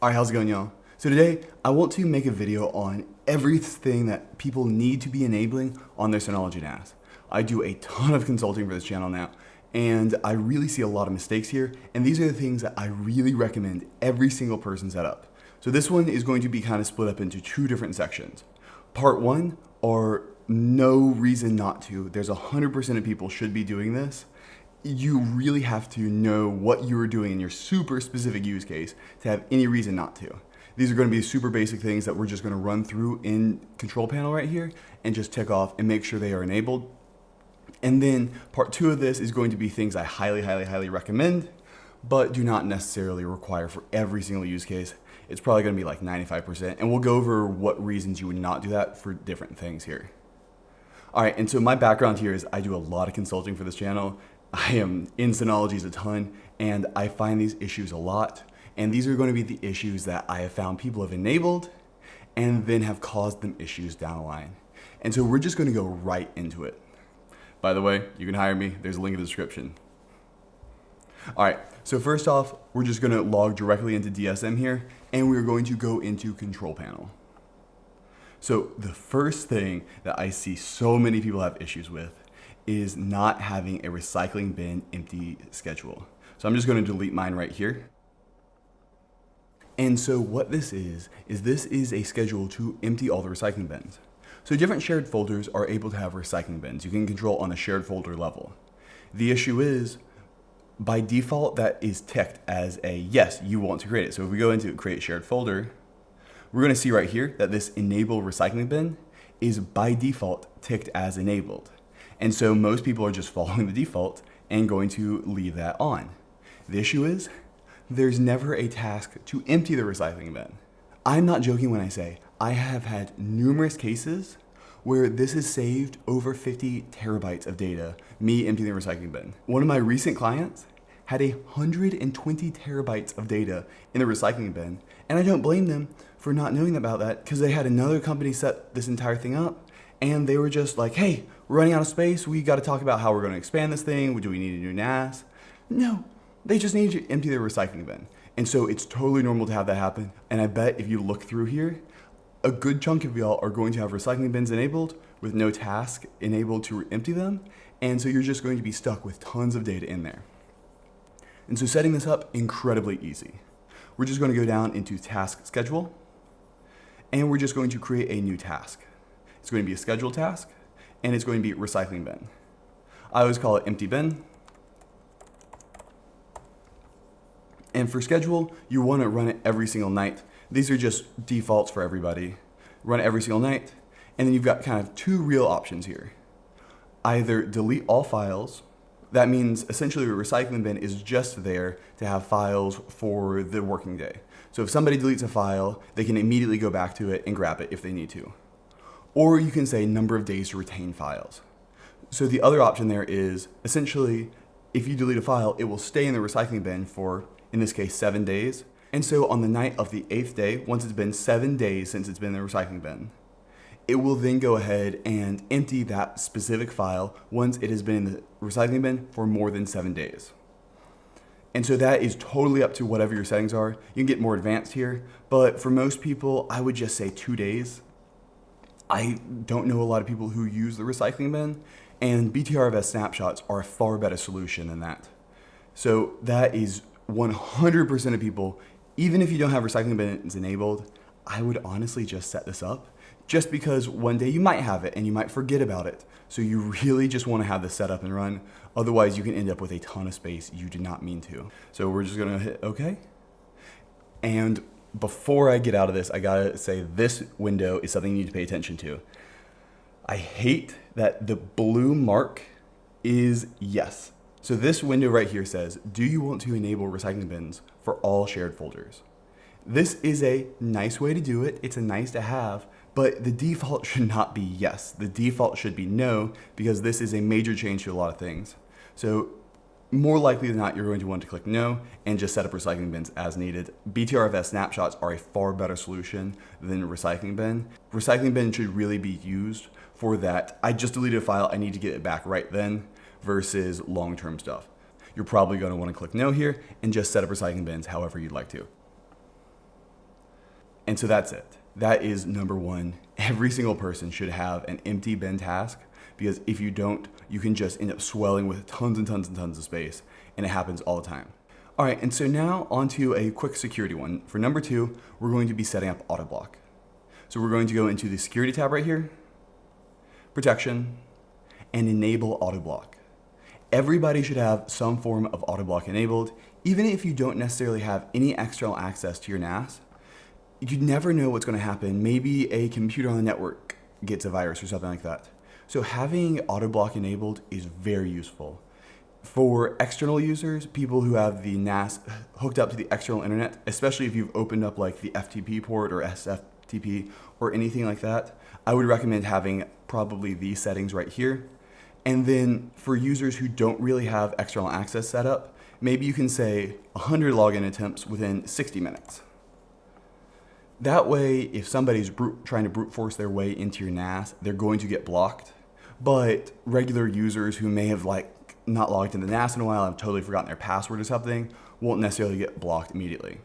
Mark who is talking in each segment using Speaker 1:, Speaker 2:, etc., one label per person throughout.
Speaker 1: Alright, how's it going, y'all? So today, I want to make a video on everything that people need to be enabling on their Synology NAS. I do a ton of consulting for this channel now, and I really see a lot of mistakes here, and these are the things that I really recommend every single person set up. So this one is going to be kind of split up into two different sections. Part one are no reason not to. There's 100% of people should be doing this. You really have to know what you're doing in your super specific use case to have any reason not to. These are going to be super basic things that we're just going to run through in control panel right here and just tick off and make sure they are enabled. And then part two of this is going to be things I highly recommend, but do not necessarily require for every single use case. It's probably going to be like 95%, and we'll go over what reasons you would not do that for different things here. All right, and so my background here is I do a lot of consulting for this channel. I am in Synology a ton, and I find these issues a lot. And these are going to be the issues that I have found people have enabled and then have caused them issues down the line. And so we're just going to go right into it. By the way, you can hire me. There's a link in the description. All right, so first off, we're just going to log directly into DSM here, and we're going to go into control panel. So the first thing that I see so many people have issues with is not having a recycling bin empty schedule. So I'm just going to delete mine right here. And so what this is this is a schedule to empty all the recycling bins. So different shared folders are able to have recycling bins. You can control on the shared folder level. The issue is, by default, that is ticked as a yes, you want to create it. So if we go into create shared folder, we're going to see right here that this enable recycling bin is by default ticked as enabled. And so most people are just following the default and going to leave that on. The issue is there's never a task to empty the recycling bin. I'm not joking when I say I have had numerous cases where this has saved over 50 terabytes of data, me emptying the recycling bin. One of my recent clients had 120 terabytes of data in the recycling bin, and I don't blame them for not knowing about that because they had another company set this entire thing up, and they were just like, hey, we're running out of space. We got to talk about how we're going to expand this thing. Do we need a new NAS? No, they just need to empty their recycling bin. And so it's totally normal to have that happen. And I bet if you look through here, a good chunk of y'all are going to have recycling bins enabled with no task enabled to empty them. And so you're just going to be stuck with tons of data in there. And so setting this up, incredibly easy. We're just going to go down into task schedule, and we're just going to create a new task. It's going to be a scheduled task, and it's going to be recycling bin. I always call it empty bin. And for schedule, you want to run it every single night. These are just defaults for everybody. Run it every single night, and then you've got kind of two real options here. Either delete all files. That means essentially a recycling bin is just there to have files for the working day. So if somebody deletes a file, they can immediately go back to it and grab it if they need to. Or you can say number of days to retain files. So the other option there is essentially if you delete a file, it will stay in the recycling bin for, in this case, 7 days. And so on the night of the 8th day, once it's been 7 days since it's been in the recycling bin, it will then go ahead and empty that specific file once it has been in the recycling bin for more than 7 days. And so that is totally up to whatever your settings are. You can get more advanced here, but for most people, I would just say 2 days. I don't know a lot of people who use the recycling bin, and BTRFS snapshots are a far better solution than that. So that is 100% of people. Even if you don't have recycling bins enabled, I would honestly just set this up just because one day you might have it and you might forget about it. So you really just want to have this set up and run. Otherwise, you can end up with a ton of space you did not mean to. So we're just going to hit OK. And before I get out of this, I gotta say this window is something you need to pay attention to. I hate that the blue mark is yes. So this window right here says, do you want to enable recycling bins for all shared folders? This is a nice way to do it. It's a nice to have, but the default should not be yes. The default should be no, because this is a major change to a lot of things. So more likely than not, you're going to want to click no and just set up recycling bins as needed. BTRFS snapshots are a far better solution than recycling bin. Recycling bin should really be used for that. I just deleted a file, I need to get it back right then, versus long-term stuff. You're probably going to want to click no here and just set up recycling bins however you'd like to. And so that's it. That is number one. Every single person should have an empty bin task, because if you don't, you can just end up swelling with tons and tons and tons of space, and it happens all the time. All right, and so now onto a quick security one. For number two, we're going to be setting up auto block. So we're going to go into the security tab right here, protection, and enable auto block. Everybody should have some form of auto block enabled, even if you don't necessarily have any external access to your NAS. You never know what's going to happen. Maybe a computer on the network gets a virus or something like that. So having auto block enabled is very useful. For external users, people who have the NAS hooked up to the external internet, especially if you've opened up like the FTP port or SFTP or anything like that, I would recommend having probably these settings right here. And then for users who don't really have external access set up, maybe you can say 100 login attempts within 60 minutes. That way, if somebody's trying to brute force their way into your NAS, they're going to get blocked. But regular users who may have not logged into the NAS in a while and have totally forgotten their password or something won't necessarily get blocked immediately.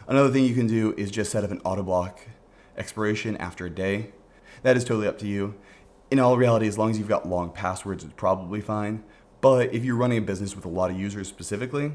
Speaker 1: Another thing you can do is just set up an auto block expiration after a day. That is totally up to you. In all reality, as long as you've got long passwords, it's probably fine. But if you're running a business with a lot of users specifically,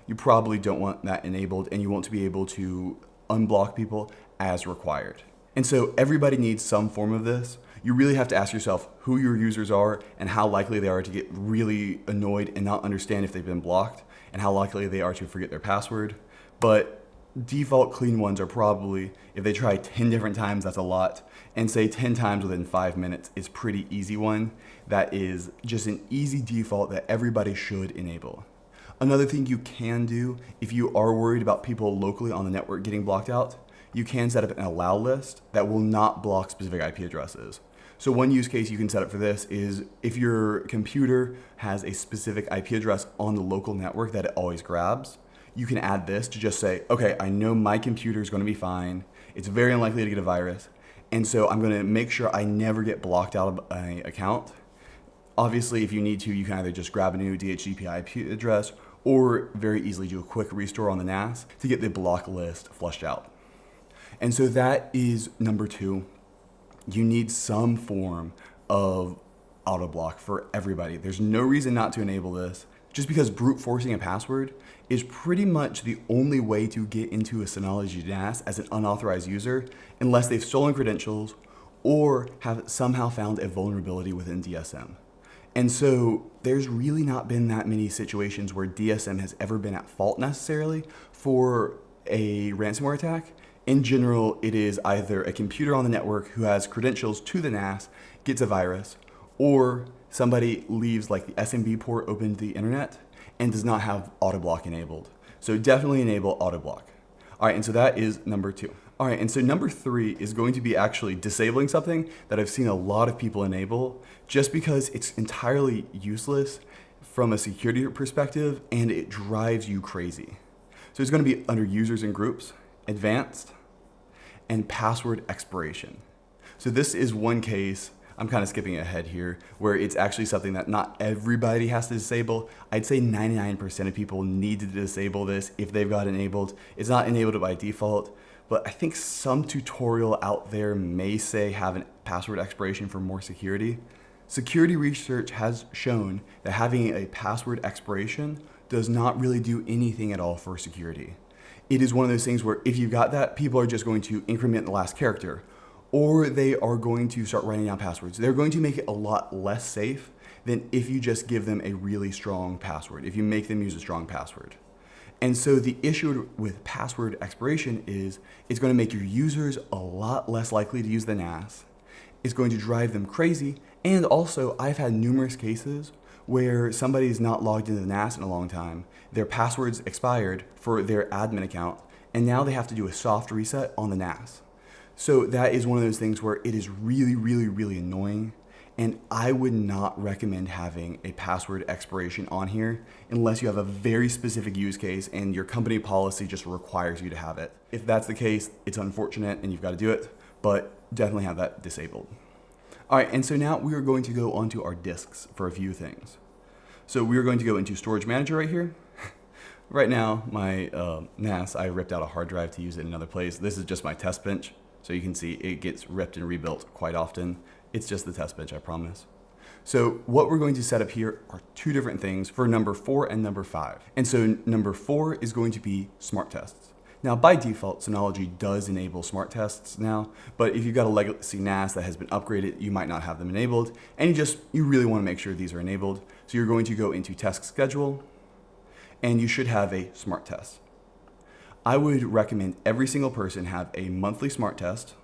Speaker 1: you probably don't want that enabled, and you want to be able to unblock people as required. And so everybody needs some form of this. You really have to ask yourself who your users are and how likely they are to get really annoyed and not understand if they've been blocked, and how likely they are to forget their password. But default clean ones are probably, if they try 10 different times, that's a lot. And say 10 times within 5 minutes is pretty easy one. That is just an easy default that everybody should enable. Another thing you can do, if you are worried about people locally on the network getting blocked out, you can set up an allow list that will not block specific IP addresses. So one use case you can set up for this is if your computer has a specific IP address on the local network that it always grabs, you can add this to just say, okay, I know my computer is going to be fine. It's very unlikely to get a virus. And so I'm going to make sure I never get blocked out of an account. Obviously, if you need to, you can either just grab a new DHCP IP address or very easily do a quick restore on the NAS to get the block list flushed out. And so that is number two. You need some form of auto block for everybody. There's no reason not to enable this, just because brute forcing a password is pretty much the only way to get into a Synology NAS as an unauthorized user, unless they've stolen credentials or have somehow found a vulnerability within DSM. And so there's really not been that many situations where DSM has ever been at fault necessarily for a ransomware attack. In general, it is either a computer on the network who has credentials to the NAS gets a virus, or somebody leaves like the SMB port open to the internet and does not have auto block enabled. So definitely enable auto block. All right, and so that is number two. All right, and so number three is going to be actually disabling something that I've seen a lot of people enable just because it's entirely useless from a security perspective and it drives you crazy. So it's going to be under users and groups, advanced, and password expiration. So this is one case, I'm kind of skipping ahead here, where it's actually something that not everybody has to disable. I'd say 99% of people need to disable this if they've got enabled. It's not enabled by default, but I think some tutorial out there may say have a password expiration for more security. Security research has shown that having a password expiration does not really do anything at all for security. It is one of those things where if you've got that, people are just going to increment the last character, or they are going to start writing down passwords. They're going to make it a lot less safe than if you just give them a really strong password, if you make them use a strong password. And so the issue with password expiration is it's going to make your users a lot less likely to use the NAS. It's going to drive them crazy. And also, I've had numerous cases where somebody's not logged into the NAS in a long time, their passwords expired for their admin account, and now they have to do a soft reset on the NAS. So that is one of those things where it is really, really, really annoying, and I would not recommend having a password expiration on here unless you have a very specific use case and your company policy just requires you to have it. If that's the case, it's unfortunate and you've got to do it, but definitely have that disabled. All right, and so now we are going to go onto our disks for a few things. So we are going to go into Storage Manager right here. Right now, my NAS, I ripped out a hard drive to use it in another place. This is just my test bench. So you can see it gets ripped and rebuilt quite often. It's just the test bench, I promise. So what we're going to set up here are two different things for number 4 and number 5. And so number 4 is going to be smart tests. Now by default, Synology does enable smart tests now, but if you've got a legacy NAS that has been upgraded, you might not have them enabled, and you really want to make sure these are enabled. So you're going to go into Task Schedule, and you should have a smart test. I would recommend every single person have a monthly smart test.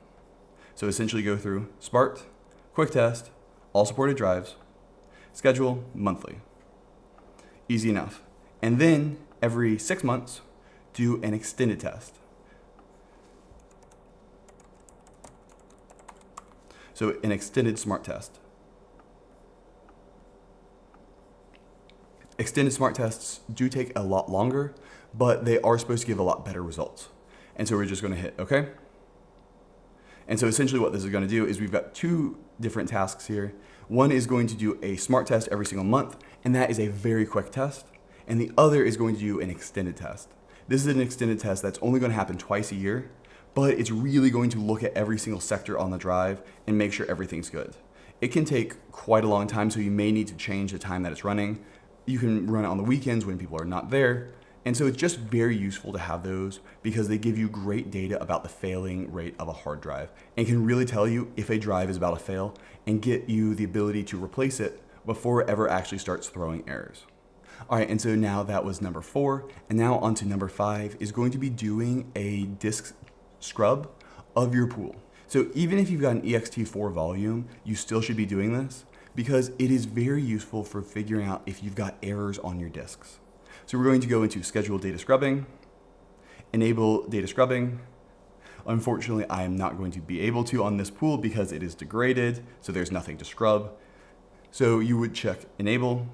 Speaker 1: So essentially go through Smart, Quick Test, all supported drives, schedule monthly. Easy enough. And then every 6 months, do an extended test. So an extended smart test. Extended smart tests do take a lot longer, but they are supposed to give a lot better results. And so we're just going to hit OK. And so essentially what this is going to do is we've got two different tasks here. One is going to do a smart test every single month, and that is a very quick test. And the other is going to do an extended test. This is an extended test that's only going to happen twice a year, but it's really going to look at every single sector on the drive and make sure everything's good. It can take quite a long time, so you may need to change the time that it's running. You can run it on the weekends when people are not there. And so it's just very useful to have those because they give you great data about the failing rate of a hard drive and can really tell you if a drive is about to fail and get you the ability to replace it before it ever actually starts throwing errors. All right, and so now that was number 4, and now on to number 5 is going to be doing a disk scrub of your pool. So even if you've got an ext4 volume, you still should be doing this because it is very useful for figuring out if you've got errors on your disks. So we're going to go into Schedule Data Scrubbing, Enable Data Scrubbing. Unfortunately, I am not going to be able to on this pool because it is degraded, so there's nothing to scrub. So you would check Enable.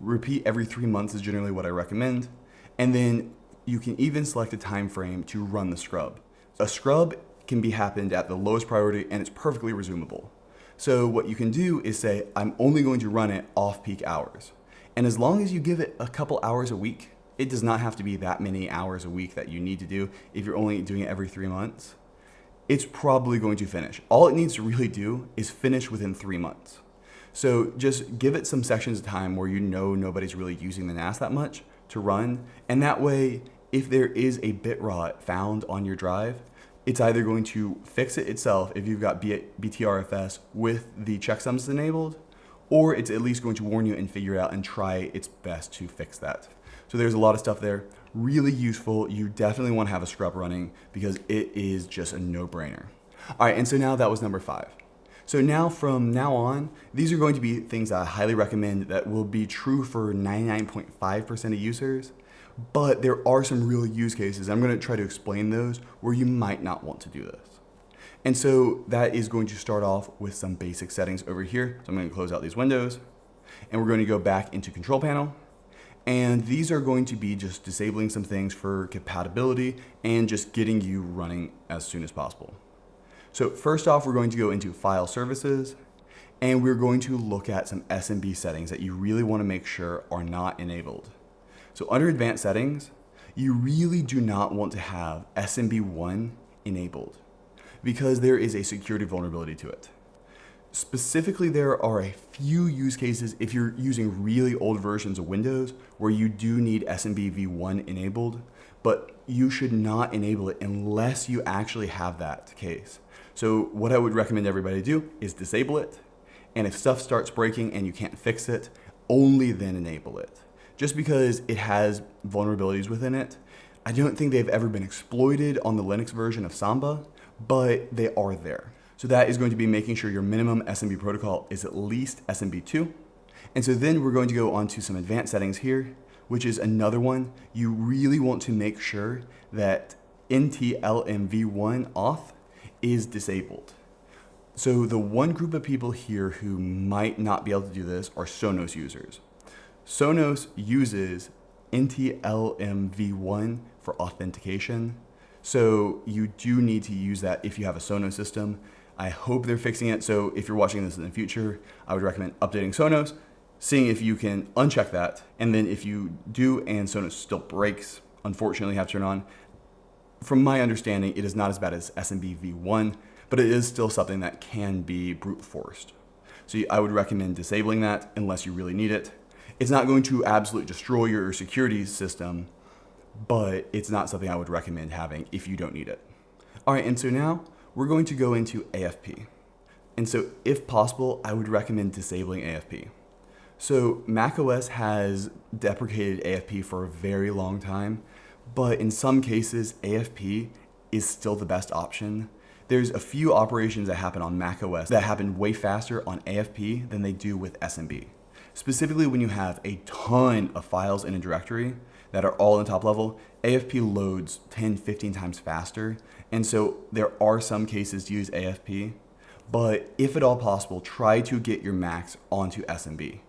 Speaker 1: Repeat every 3 months is generally what I recommend. And then you can even select a time frame to run the scrub. A scrub can be happened at the lowest priority and it's perfectly resumable. So what you can do is say, I'm only going to run it off peak hours. And as long as you give it a couple hours a week, it does not have to be that many hours a week that you need to do if you're only doing it every 3 months. It's probably going to finish. All it needs to really do is finish within 3 months. So just give it some sections of time where you know nobody's really using the NAS that much to run. And that way, if there is a bit rot found on your drive, it's either going to fix it itself if you've got BTRFS with the checksums enabled, or it's at least going to warn you and figure out and try its best to fix that. So there's a lot of stuff there. Really useful. You definitely want to have a scrub running because it is just a no-brainer. All right, and so now that was number 5. So now from now on, these are going to be things I highly recommend that will be true for 99.5% of users, but there are some real use cases. I'm going to try to explain those where you might not want to do this. And so that is going to start off with some basic settings over here. So I'm going to close out these windows and we're going to go back into Control Panel. And these are going to be just disabling some things for compatibility and just getting you running as soon as possible. So first off, we're going to go into File Services, and we're going to look at some SMB settings that you really want to make sure are not enabled. So under Advanced Settings, you really do not want to have SMB1 enabled because there is a security vulnerability to it. Specifically, there are a few use cases if you're using really old versions of Windows where you do need SMB v1 enabled, but you should not enable it unless you actually have that case. So what I would recommend everybody do is disable it, and if stuff starts breaking and you can't fix it, only then enable it. Just because it has vulnerabilities within it, I don't think they've ever been exploited on the Linux version of Samba, but they are there. So that is going to be making sure your minimum SMB protocol is at least SMB2. And so then we're going to go on to some advanced settings here, which is another one. You really want to make sure that NTLMv1 auth is disabled. So the one group of people here who might not be able to do this are Sonos users. Sonos uses NTLMv1 for authentication. So you do need to use that if you have a Sonos system. I hope they're fixing it. So if you're watching this in the future, I would recommend updating Sonos, seeing if you can uncheck that. And then if you do and Sonos still breaks, unfortunately have to turn on, From my understanding, it is not as bad as SMB v1, but it is still something that can be brute forced. So I would recommend disabling that unless you really need it. It's not going to absolutely destroy your security system, but it's not something I would recommend having if you don't need it. All right, and so now we're going to go into AFP. And so if possible, I would recommend disabling AFP. So macOS has deprecated AFP for a very long time, but in some cases, AFP is still the best option. There's a few operations that happen on macOS that happen way faster on AFP than they do with SMB. Specifically, when you have a ton of files in a directory that are all in the top level, AFP loads 10, 15 times faster. And so there are some cases to use AFP, but if at all possible, try to get your Macs onto SMB.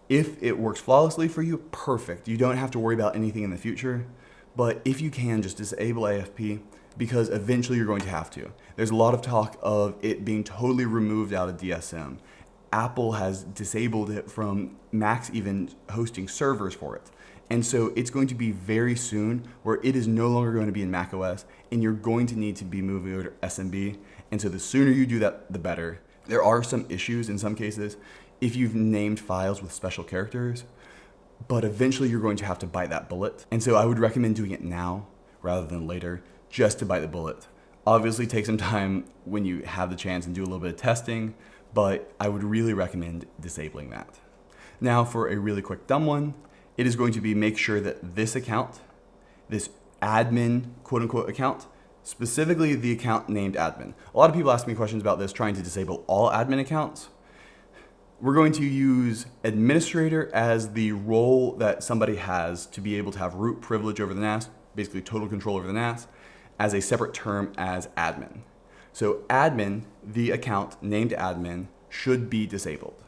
Speaker 1: If it works flawlessly for you, perfect. You don't have to worry about anything in the future. But if you can, just disable AFP, because eventually you're going to have to. There's a lot of talk of it being totally removed out of DSM. Apple has disabled it from Macs even hosting servers for it. And so it's going to be very soon where it is no longer going to be in macOS, and you're going to need to be moving over to SMB. And so the sooner you do that, the better. There are some issues in some cases if you've named files with special characters, but eventually you're going to have to bite that bullet. And so I would recommend doing it now rather than later, just to bite the bullet. Obviously take some time when you have the chance and do a little bit of testing, but I would really recommend disabling that. Now for a really quick dumb one, it is going to be make sure that this account, this admin quote unquote account, specifically the account named admin. A lot of people ask me questions about this, trying to disable all admin accounts. We're going to use administrator as the role that somebody has to be able to have root privilege over the NAS, basically total control over the NAS, as a separate term as admin. So admin, the account named admin, should be disabled.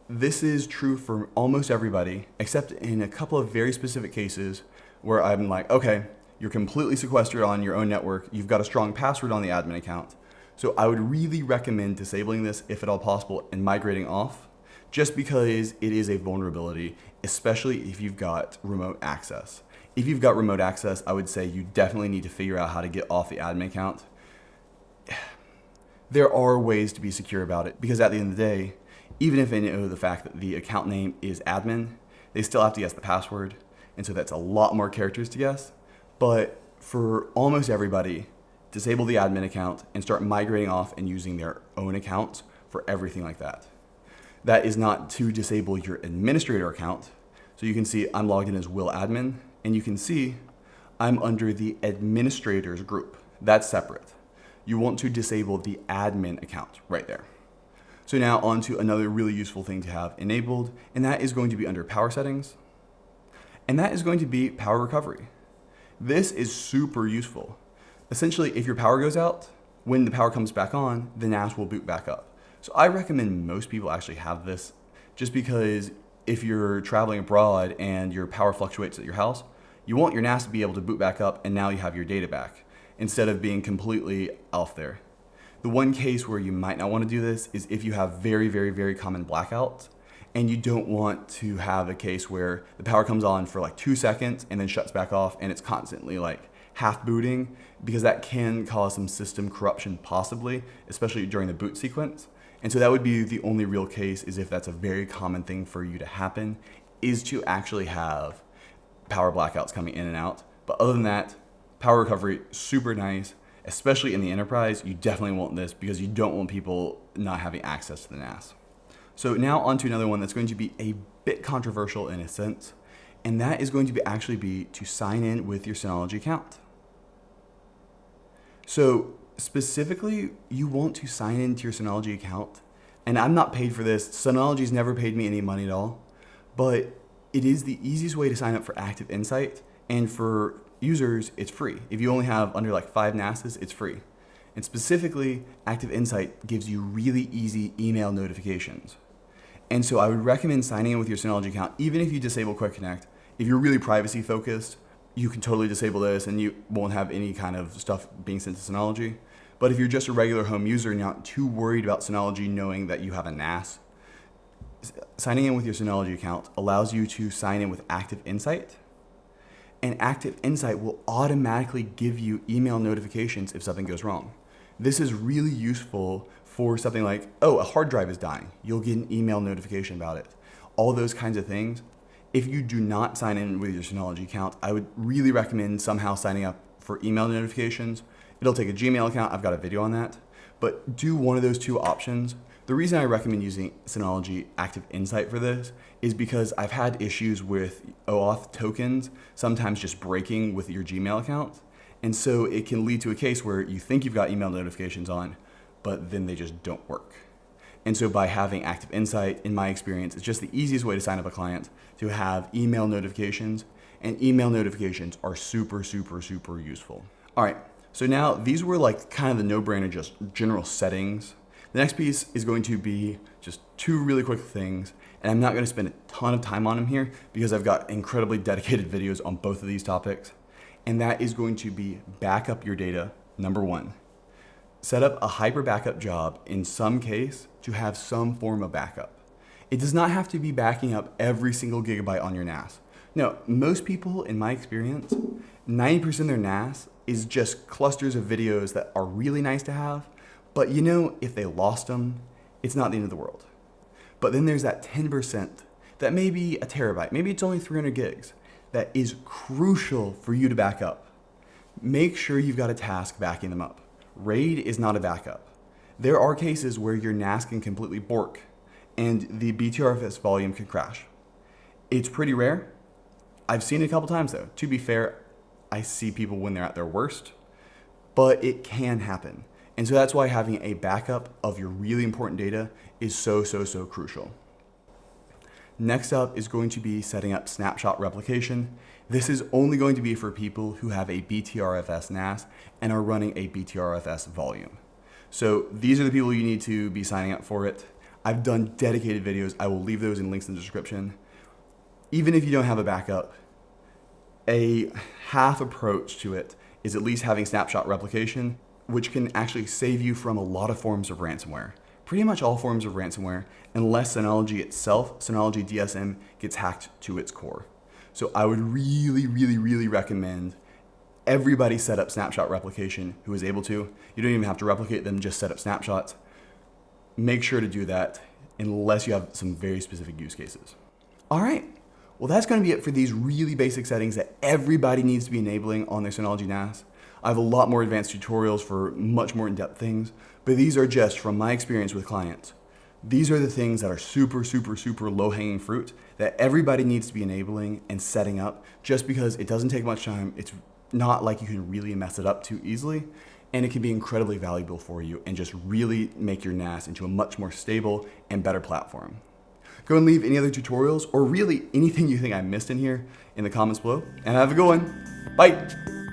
Speaker 1: This is true for almost everybody, except in a couple of very specific cases where I'm like, okay, you're completely sequestered on your own network, you've got a strong password on the admin account. So I would really recommend disabling this if at all possible and migrating off, just because it is a vulnerability, especially if you've got remote access. If you've got remote access, I would say you definitely need to figure out how to get off the admin account. There are ways to be secure about it, because at the end of the day, even if they know the fact that the account name is admin, they still have to guess the password. And so that's a lot more characters to guess. But for almost everybody, disable the admin account and start migrating off and using their own accounts for everything like that. That is not to disable your administrator account. So you can see I'm logged in as Will Admin, and you can see I'm under the administrators group. That's separate. You want to disable the admin account right there. So now on to another really useful thing to have enabled, and that is going to be under power settings. And that is going to be power recovery. This is super useful. Essentially, if your power goes out, when the power comes back on, the NAS will boot back up. So I recommend most people actually have this, just because if you're traveling abroad and your power fluctuates at your house, you want your NAS to be able to boot back up, and now you have your data back, instead of being completely off there. The one case where you might not want to do this is if you have very, very, very common blackouts, and you don't want to have a case where the power comes on for like 2 seconds and then shuts back off, and it's constantly like half booting, because that can cause some system corruption possibly, especially during the boot sequence. And so that would be the only real case, is if that's a very common thing for you to happen, is to actually have power blackouts coming in and out. But other than that, power recovery, super nice, especially in the enterprise. You definitely want this because you don't want people not having access to the NAS. So now on to another one that's going to be a bit controversial in a sense, and that is going to be to sign in with your Synology account. So specifically, you want to sign into your Synology account, and I'm not paid for this. Synology's never paid me any money at all, but it is the easiest way to sign up for Active Insight, and for users, it's free. If you only have under like 5 NASs, it's free. And specifically, Active Insight gives you really easy email notifications. And so I would recommend signing in with your Synology account, even if you disable Quick Connect. If you're really privacy focused, you can totally disable this and you won't have any kind of stuff being sent to Synology. But if you're just a regular home user and you're not too worried about Synology knowing that you have a NAS, signing in with your Synology account allows you to sign in with Active Insight. and Active Insight will automatically give you email notifications if something goes wrong. This is really useful for something like, oh, a hard drive is dying. You'll get an email notification about it. All those kinds of things. If you do not sign in with your Synology account, I would really recommend somehow signing up for email notifications. It'll take a Gmail account. I've got a video on that. But do one of those two options. The reason I recommend using Synology Active Insight for this is because I've had issues with OAuth tokens sometimes just breaking with your Gmail account. And so it can lead to a case where you think you've got email notifications on, but then they just don't work. And so by having Active Insight, in my experience, it's just the easiest way to sign up a client to have email notifications. And email notifications are super, super, super useful. All right, so now these were like kind of the no-brainer, just general settings. The next piece is going to be just two really quick things. And I'm not going to spend a ton of time on them here because I've got incredibly dedicated videos on both of these topics. And that is going to be back up your data, number one. Set up a hyper backup job in some case to have some form of backup. It does not have to be backing up every single gigabyte on your NAS. No, most people, in my experience, 90% of their NAS is just clusters of videos that are really nice to have, but you know, if they lost them, it's not the end of the world. But then there's that 10% that may be a terabyte, maybe it's only 300 gigs, that is crucial for you to back up. Make sure you've got a task backing them up. RAID is not a backup. There are cases where your NAS can completely bork and the BTRFS volume can crash. It's pretty rare. I've seen it a couple times though. To be fair, I see people when they're at their worst, but it can happen. And so that's why having a backup of your really important data is so, so, so crucial. Next up is going to be setting up Snapshot replication. This is only going to be for people who have a BTRFS NAS and are running a BTRFS volume. So these are the people you need to be signing up for it. I've done dedicated videos. I will leave those in links in the description. Even if you don't have a backup, a half approach to it is at least having Snapshot replication, which can actually save you from a lot of forms of ransomware. Pretty much all forms of ransomware, unless Synology itself, Synology DSM, gets hacked to its core. So I would really, really, really recommend everybody set up Snapshot replication who is able to. You don't even have to replicate them, just set up snapshots. Make sure to do that unless you have some very specific use cases. All right, well that's gonna be it for these really basic settings that everybody needs to be enabling on their Synology NAS. I have a lot more advanced tutorials for much more in-depth things, but these are just from my experience with clients. These are the things that are super, super, super low-hanging fruit that everybody needs to be enabling and setting up just because it doesn't take much time. It's not like you can really mess it up too easily, and it can be incredibly valuable for you and just really make your NAS into a much more stable and better platform. Go and leave any other tutorials or really anything you think I missed in here in the comments below, and have a good one. Bye.